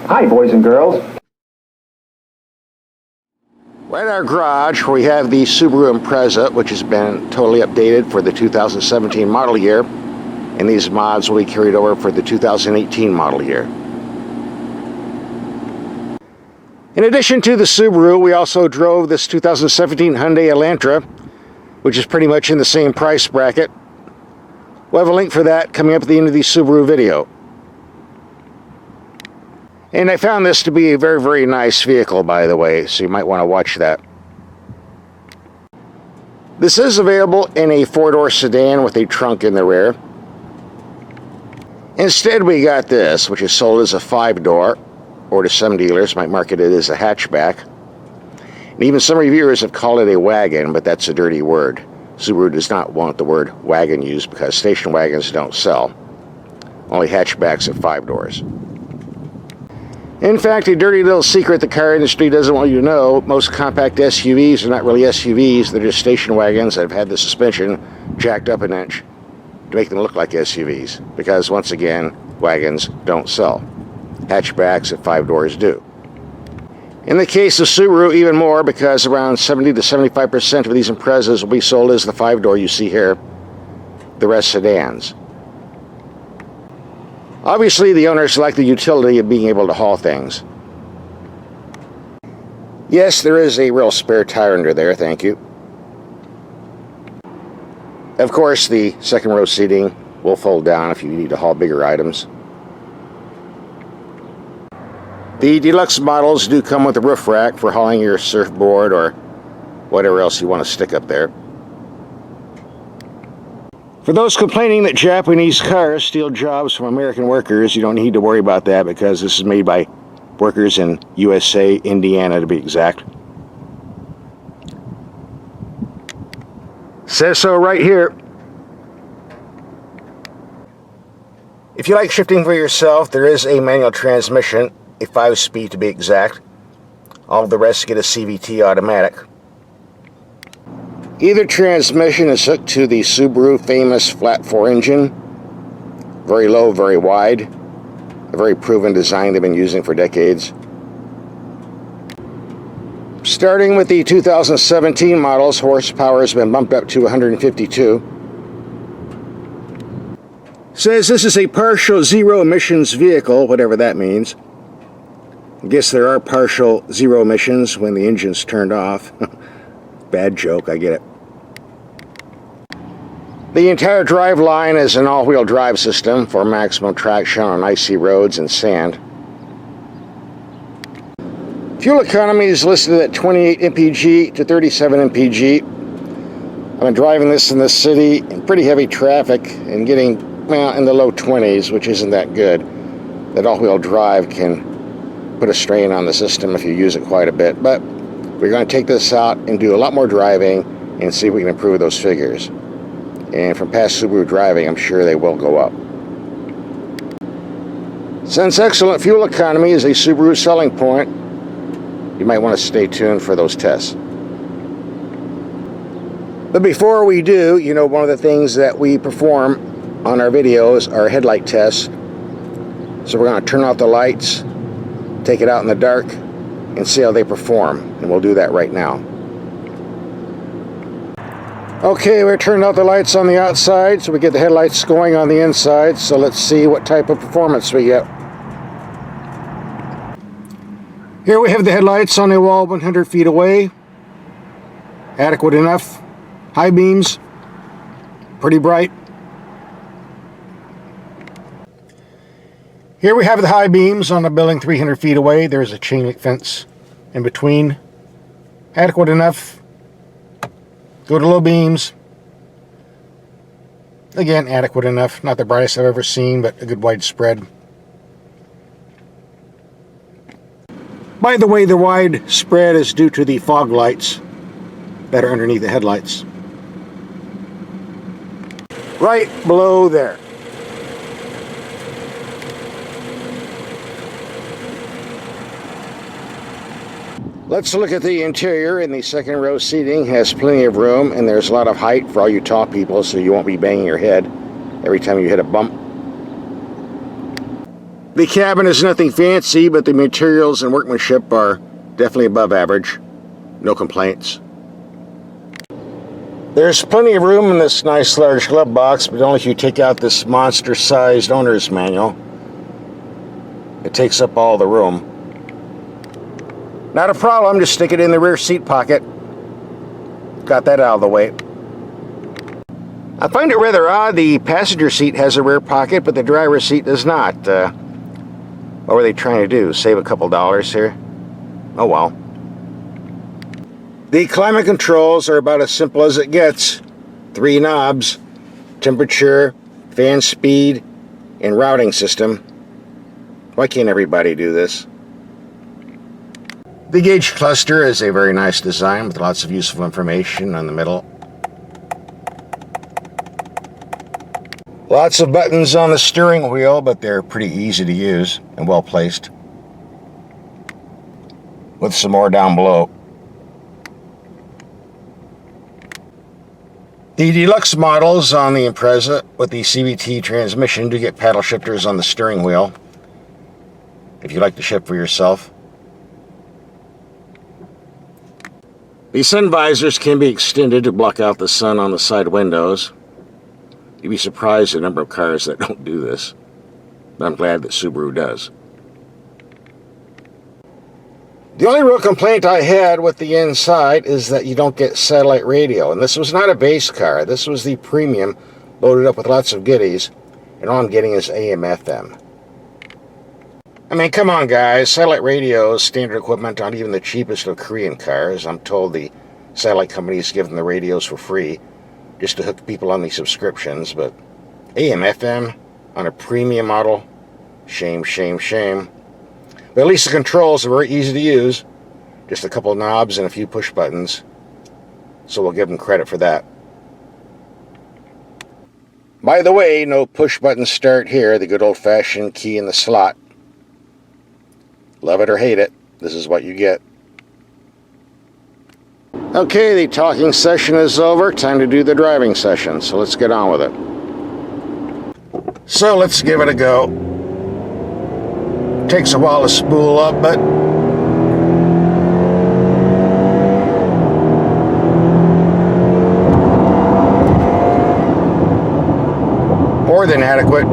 Hi, boys and girls. Right in our garage, we have the Subaru Impreza, which has been totally updated for the 2017 model year, and these mods will be carried over for the 2018 model year. In addition to the Subaru, we also drove this 2017 Hyundai Elantra, which is pretty much in the same price bracket. We'll have a link for that coming up at the end of the Subaru video. And I found this to be a very, very nice vehicle, by the way, so you might want to watch that. This is available in a four-door sedan with a trunk in the rear. Instead, we got this, which is sold as a five-door, or to some dealers might market it as a hatchback. And even some reviewers have called it a wagon, but that's a dirty word. Subaru does not want the word wagon used because station wagons don't sell. Only hatchbacks have five doors. In fact, a dirty little secret the car industry doesn't want you to know, most compact SUVs are not really SUVs, they're just station wagons that have had the suspension jacked up an inch to make them look like SUVs. Because, once again, wagons don't sell. Hatchbacks at five doors do. In the case of Subaru, even more, because around 70 to 75% of these Imprezas will be sold as the five-door you see here, the rest sedans. Obviously, the owners like the utility of being able to haul things. Yes, there is a real spare tire under there, thank you. Of course, the second row seating will fold down if you need to haul bigger items. The deluxe models do come with a roof rack for hauling your surfboard or whatever else you want to stick up there. For those complaining that Japanese cars steal jobs from American workers, you don't need to worry about that because this is made by workers in USA, Indiana to be exact. Says so right here. If you like shifting for yourself, there is a manual transmission, a 5-speed to be exact. All of the rest get a CVT automatic. Either transmission is hooked to the Subaru famous flat 4 engine. Very low, very wide. A very proven design they've been using for decades. Starting with the 2017 models, horsepower has been bumped up to 152. Says this is a partial zero emissions vehicle, whatever that means. I guess there are partial zero emissions when the engine's turned off. Bad joke, I get it. The entire drive line is an all-wheel drive system for maximum traction on icy roads and sand. Fuel economy is listed at 28 mpg to 37 mpg. I've been driving this in the city in pretty heavy traffic and getting, well, in the low 20s, which isn't that good. That all-wheel drive can put a strain on the system if you use it quite a bit, but we're going to take this out and do a lot more driving and see if we can improve those figures. And from past Subaru driving, I'm sure they will go up. Since excellent fuel economy is a Subaru selling point, you might want to stay tuned for those tests. But before we do, you know, one of the things that we perform on our videos are headlight tests. So we're going to turn off the lights, take it out in the dark, and see how they perform. And we'll do that right now. Okay, we're turning out the lights on the outside so we get the headlights going on the inside. So let's see what type of performance we get. Here we have the headlights on a wall 100 feet away. Adequate enough. High beams. Pretty bright. Here we have the high beams on a building 300 feet away. There's a chain link fence in between. Adequate enough. Go to low beams. Again, adequate enough. Not the brightest I've ever seen, but a good wide spread. By the way, the wide spread is due to the fog lights that are underneath the headlights. Right below there. Let's look at the interior. In the second row seating has plenty of room, and there's a lot of height for all you tall people, so you won't be banging your head every time you hit a bump. The cabin is nothing fancy, but the materials and workmanship are definitely above average. No complaints. There's plenty of room in this nice large glove box, but only if you take out this monster-sized owner's manual. It takes up all the room. Not a problem, just stick it in the rear seat pocket. Got that out of the way. I find it rather odd the passenger seat has a rear pocket, but the driver's seat does not. What were they trying to do? Save a couple dollars here? Oh well. The climate controls are about as simple as it gets. 3 knobs: temperature, fan speed, and routing system. Why can't everybody do this? The gauge cluster is a very nice design with lots of useful information on the middle. Lots of buttons on the steering wheel, but they're pretty easy to use and well placed. With some more down below. The deluxe models on the Impreza with the CVT transmission do get paddle shifters on the steering wheel, if you like to shift for yourself. The sun visors can be extended to block out the sun on the side windows. You'd be surprised at the number of cars that don't do this, but I'm glad that Subaru does. The only real complaint I had with the inside is that you don't get satellite radio, and this was not a base car. This was the premium, loaded up with lots of goodies, and all I'm getting is AM/FM. I mean, come on guys, satellite radio is standard equipment on even the cheapest of Korean cars. I'm told the satellite companies give them the radios for free, just to hook people on these subscriptions, but AM/FM on a premium model? Shame, shame, shame. But at least the controls are very easy to use. Just a couple knobs and a few push buttons. So we'll give them credit for that. By the way, no push button start here. The good old-fashioned key in the slot. Love it or hate it, this is what you get. Okay, the talking session is over. Time to do the driving session, so let's get on with it. So let's give it a go. Takes a while to spool up, but more than adequate.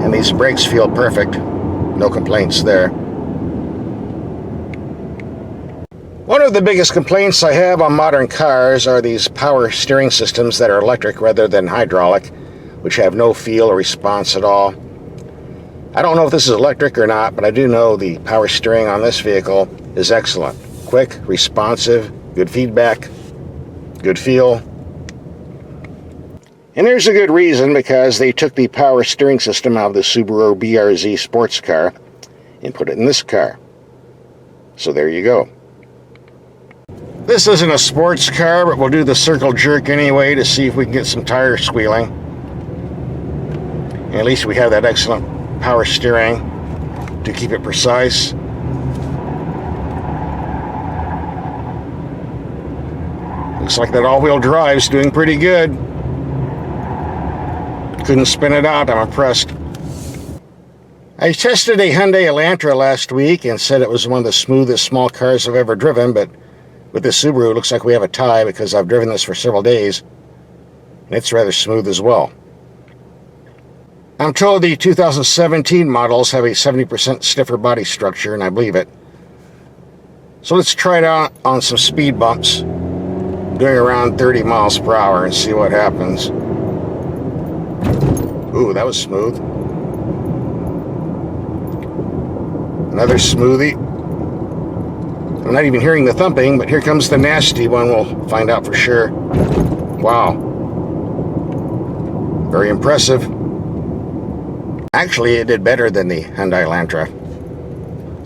And these brakes feel perfect. No complaints there. One of the biggest complaints I have on modern cars are these power steering systems that are electric rather than hydraulic, which have no feel or response at all. I don't know if this is electric or not, but I do know the power steering on this vehicle is excellent. Quick, responsive, good feedback, good feel. And there's a good reason, because they took the power steering system out of the Subaru BRZ sports car and put it in this car. So there you go. This isn't a sports car, but we'll do the circle jerk anyway to see if we can get some tire squealing. And at least we have that excellent power steering to keep it precise. Looks like that all-wheel drive's doing pretty good. Couldn't spin it out, I'm impressed. I tested a Hyundai Elantra last week and said it was one of the smoothest small cars I've ever driven, but with this Subaru, it looks like we have a tie because I've driven this for several days, and it's rather smooth as well. I'm told the 2017 models have a 70% stiffer body structure, and I believe it. So let's try it out on some speed bumps, doing around 30 miles per hour, and see what happens. Ooh, that was smooth. Another smoothie. I'm not even hearing the thumping, but here comes the nasty one. We'll find out for sure. Wow. Very impressive. Actually, it did better than the Hyundai Elantra.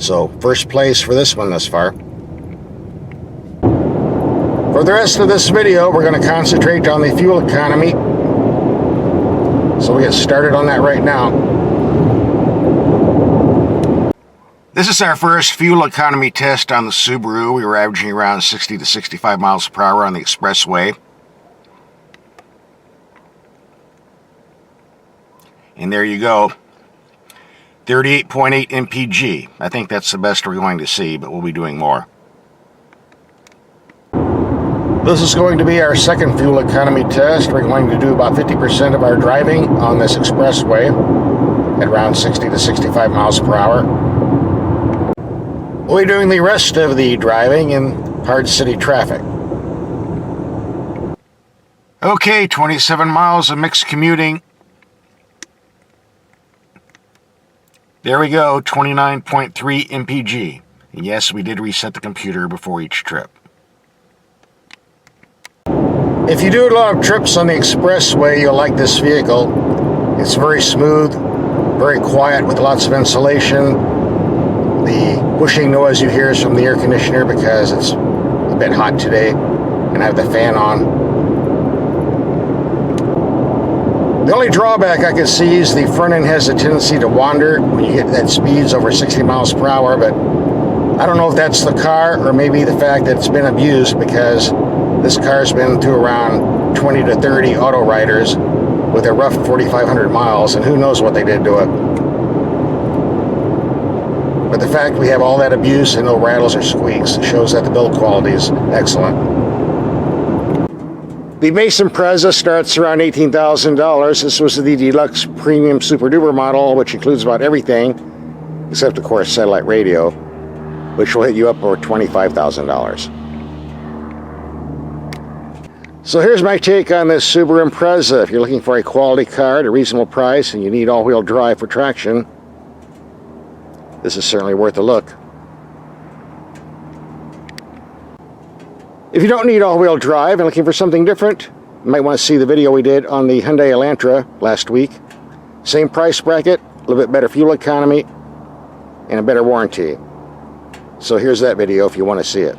So, first place for this one thus far. For the rest of this video, we're going to concentrate on the fuel economy. So we'll get started on that right now. This is our first fuel economy test on the Subaru. We were averaging around 60 to 65 miles per hour on the expressway. And there you go. 38.8 mpg. I think that's the best we're going to see, but we'll be doing more. This is going to be our second fuel economy test. We're going to do about 50% of our driving on this expressway at around 60 to 65 miles per hour. We'll be doing the rest of the driving in hard city traffic. Okay, 27 miles of mixed commuting. There we go, 29.3 mpg. And yes, we did reset the computer before each trip. If you do a lot of trips on the expressway, you'll like this vehicle. It's very smooth, very quiet with lots of insulation. The whooshing noise you hear is from the air conditioner because it's a bit hot today and I have the fan on. The only drawback I can see is the front end has a tendency to wander when you hit that speeds over 60 miles per hour, but I don't know if that's the car or maybe the fact that it's been abused, because this car's been through around 20 to 30 auto riders with a rough 4,500 miles, and who knows what they did to it. But the fact we have all that abuse and no rattles or squeaks shows that the build quality is excellent. The base Impreza starts around $18,000. This was the deluxe premium super duper model, which includes about everything, except of course satellite radio, which will hit you up over $25,000. So here's my take on this Subaru Impreza. If you're looking for a quality car at a reasonable price and you need all-wheel drive for traction, this is certainly worth a look. If you don't need all-wheel drive and looking for something different, you might want to see the video we did on the Hyundai Elantra last week. Same price bracket, a little bit better fuel economy, and a better warranty. So here's that video if you want to see it.